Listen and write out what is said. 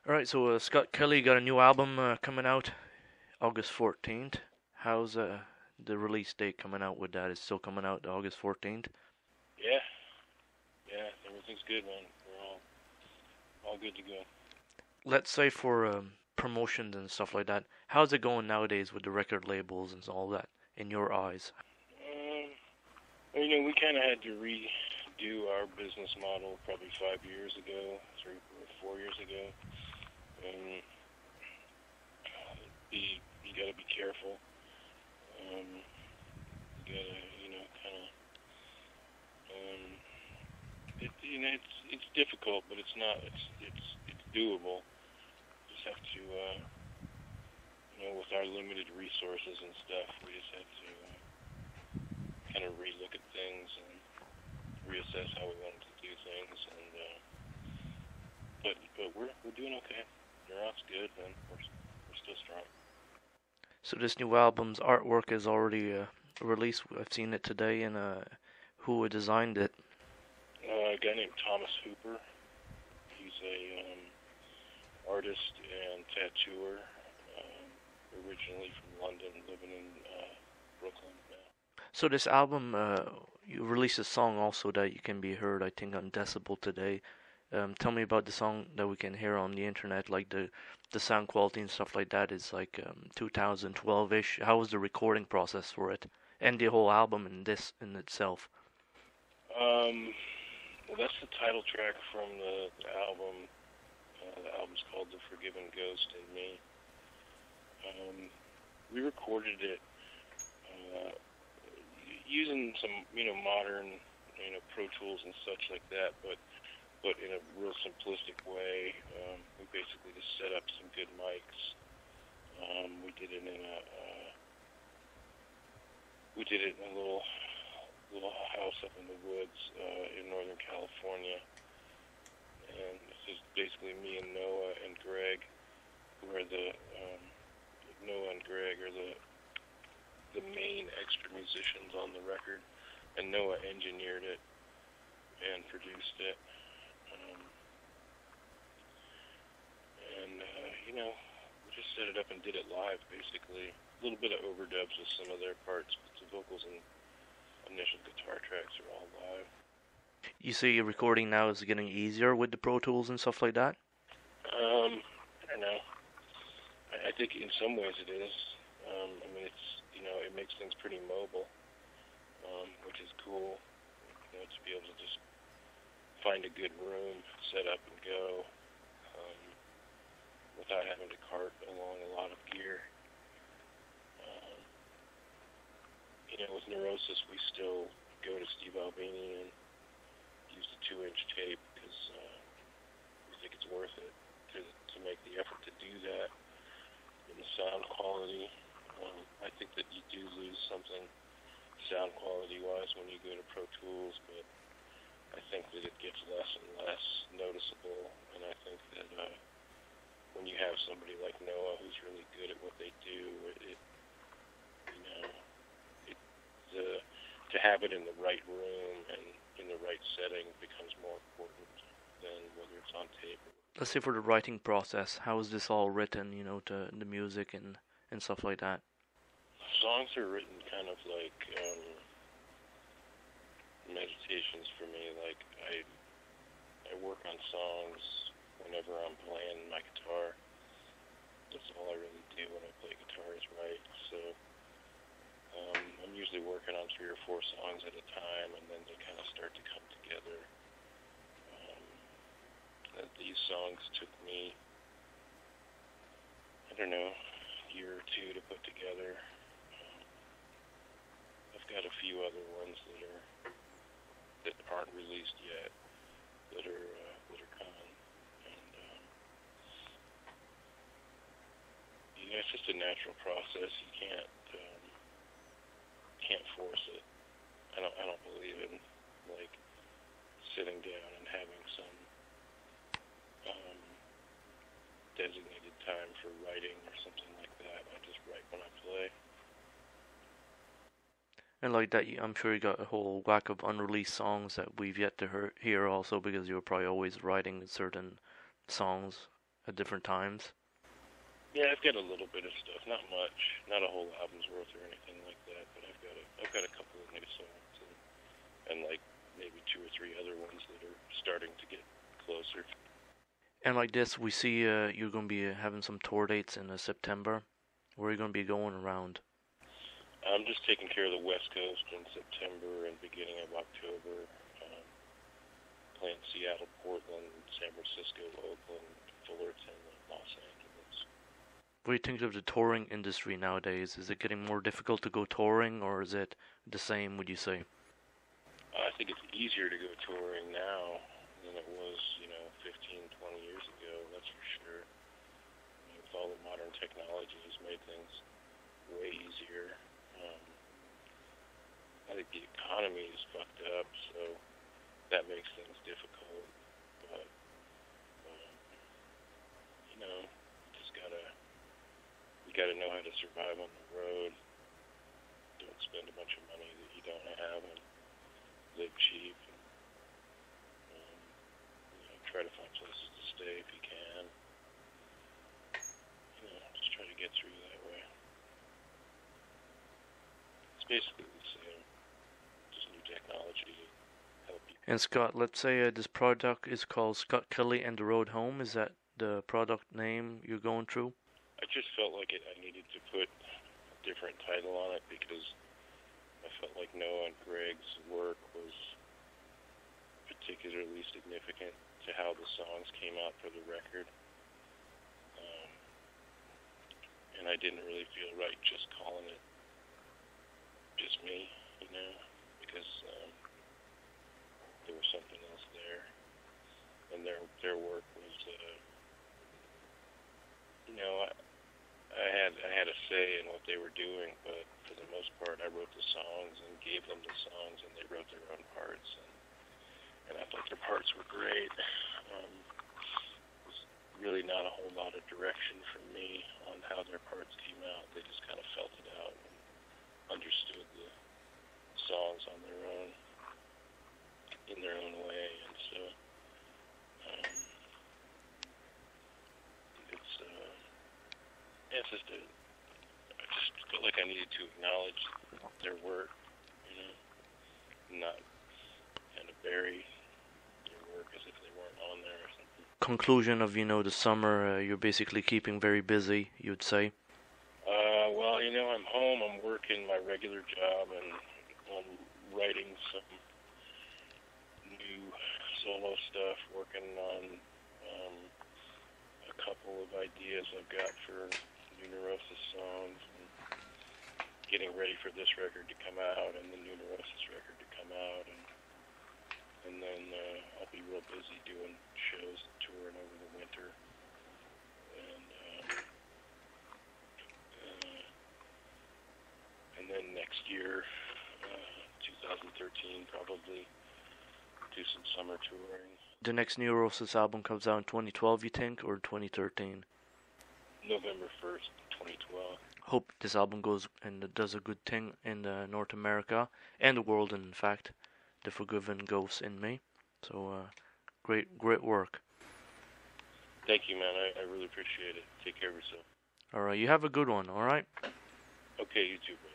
Alright, so Scott Kelly got a new album coming out August 14th. How's the release date coming out with that? Is still coming out August 14th? Yeah, yeah, everything's good, man. We're all good to go. Let's say for promotions and stuff like that, how's it going nowadays with the record labels and all that in your eyes? Well, we kind of had to redo our business model probably 5 years ago, 3 or 4 years ago, and you got to be careful. You got to, kind of, it's difficult, but it's not. It's doable. You just have to, with our limited resources and stuff, we just have to kind of relook at things and reassess how we wanted to do things. And but we're doing okay. Neurosis good, and we're still strong. So this new album's artwork is already released. I've seen it today, and who designed it? A guy named Thomas Hooper. He's a artist and tattooer, originally from London, living in Brooklyn now. So this album, you released a song also that you can be heard, I think, on Decibel today. Tell me about the song that we can hear on the internet, like the sound quality and stuff like that is like 2012-ish. How was the recording process for it, and the whole album in this in itself? Well, that's the title track from the album. The album's called "The Forgiven Ghost in Me." We recorded it using some, modern, Pro Tools and such like that, but in a real simplistic way. We basically just set up some good mics. We did it in a little house up in the woods in Northern California, and this is basically me and Noah and Greg, who are Noah and Greg are the main extra musicians on the record, and Noah engineered it and produced it. We just set it up and did it live, basically. A little bit of overdubs with some of their parts, but the vocals and initial guitar tracks are all live. You see, recording now is getting easier with the Pro Tools and stuff like that? I don't know. I think in some ways it is. It's, it makes things pretty mobile, which is cool, to be able to just find a good room, set up and go, without having to cart along a lot of gear. With Neurosis, we still go to Steve Albini and use the 2-inch tape because we think it's worth it to make the effort to do that. And the sound quality, I think that you do lose something sound quality-wise when you go to Pro Tools, but I think that it gets less and less noticeable, and I think that when you have somebody like Noah who's really good at what they do, to have it in the right room and in the right setting becomes more important than whether it's on tape. Let's say for the writing process, how is this all written, to the music and stuff like that? Songs are written kind of like meditations for me. Like I work on songs whenever I'm playing my guitar. That's all I really do when I play guitar is write. So I'm usually working on 3 or 4 songs at a time, and then they kind of start to come together. These songs took me, I don't know, a year or 2 to put together. I've got a few other ones that aren't released yet that are coming, and it's just a natural process. You can't force it. I don't believe in like sitting down and having some designated time for writing or something like that. I just write when I play. And like that, I'm sure you got a whole whack of unreleased songs that we've yet to hear also, because you were probably always writing certain songs at different times? Yeah, I've got a little bit of stuff, not much, not a whole album's worth or anything like that, but I've got a couple of new songs and like maybe two or three other ones that are starting to get closer. And like this, we see you're going to be having some tour dates in September. Where are you going to be going around? I'm just taking care of the West Coast in September and beginning of October. Playing Seattle, Portland, San Francisco, Oakland, Fullerton, and Los Angeles. What do you think of the touring industry nowadays? Is it getting more difficult to go touring, or is it the same, would you say? I think it's easier to go touring now than it was, 15, 20 years ago, that's for sure. With all the modern technology has made things way easier. I think the economy is fucked up, so that makes things difficult. But, just you gotta know how to survive on the road. Don't spend a bunch of money that you don't have, and live cheap. And, try to find places to stay if you can. Just try to get through that way. It's basically the same, just new technology to help you. And Scott, let's say this product is called Scott Kelly and the Road Home. Is that the product name you're going through? I just felt like I needed to put a different title on it because I felt like Noah and Greg's work was particularly significant to how the songs came out for the record. And I didn't really feel right just calling it just me, because there was something else there. And their work was, I had a say in what they were doing, but for the most part, I wrote the songs and gave them the songs, and they wrote their own parts, and I thought their parts were great. Was really not a whole lot of direction from me on how their parts came out. They just kind of felt it out and understood the songs on their own, in their own way, and so it's just I just felt like I needed to acknowledge their work, not kind of bury their work as if they weren't on there or something. Conclusion of the summer, you're basically keeping very busy, you'd say. Well, I'm home. I'm working my regular job, and I'm writing some new solo stuff. Working on a couple of ideas I've got for new Neurosis songs, and getting ready for this record to come out and the new Neurosis record to come out, and then I'll be real busy doing shows, touring over the winter, and then next year, 2013, probably do some summer touring. The next Neurosis album comes out in 2012, you think, or 2013? November 1st, 2012. Hope this album goes and does a good thing in North America and the world, in fact. The Forgiven Ghosts in Me. So, great work. Thank you, man. I really appreciate it. Take care of yourself. Alright, you have a good one, alright? Okay, you too, bro.